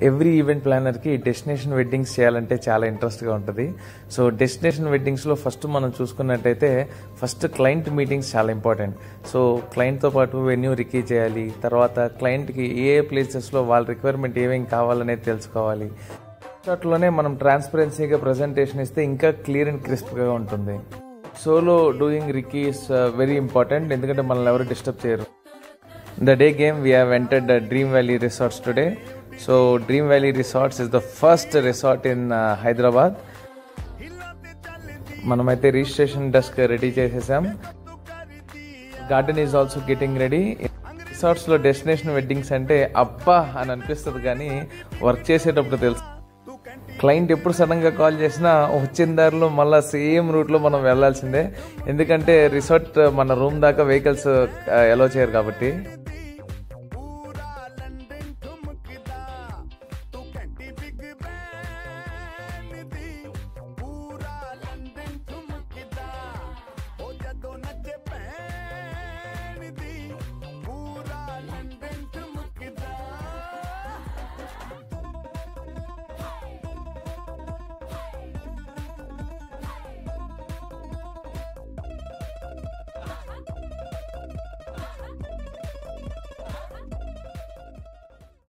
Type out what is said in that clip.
Every event ప్లానర్కి destination weddings చేయాలంటే చాలా ఇంట్రెస్ట్గా ఉంటుంది. సో డెస్టినేషన్ వెడ్డింగ్స్లో ఫస్ట్ మనం చూసుకున్నట్టయితే ఫస్ట్ క్లయింట్ మీటింగ్స్ చాలా ఇంపార్టెంట్. సో క్లయింట్తో పాటు వెన్యూ రికీ చేయాలి, తర్వాత క్లయింట్కి ఏ ప్లేసెస్లో వాళ్ళ రిక్వైర్మెంట్ ఏమేమి కావాలనేది తెలుసుకోవాలి. షాట్లోనే మనం ట్రాన్స్పరెన్సీగా ప్రజెంటేషన్ ఇస్తే ఇంకా క్లియర్ అండ్ క్రిస్ప్గా ఉంటుంది. Solo doing Ricky is very important, ఎందుకంటే మనల్ని ఎవరు డిస్టర్బ్ చేయరు. The day game we have entered the Dream Valley Resorts today. So Dream Valley Resorts is the first resort in Hyderabad. మనమైతే registration desk ready చేసేసాం. Garden is also getting ready. రిసార్ట్స్లో destination weddings అంటే అబ్బా అని అనిపిస్తుంది, కానీ work చేసేటప్పుడు తెలుసు. క్లయింట్ ఎప్పుడు సడన్గా కాల్ చేసినా వచ్చిన దారిలో మళ్ళీ సేమ్ రూట్లో మనం వెళ్లాల్సిందే, ఎందుకంటే రిసార్ట్ మన రూమ్ దాకా వెహికల్స్ అలౌ చేయరు కాబట్టి.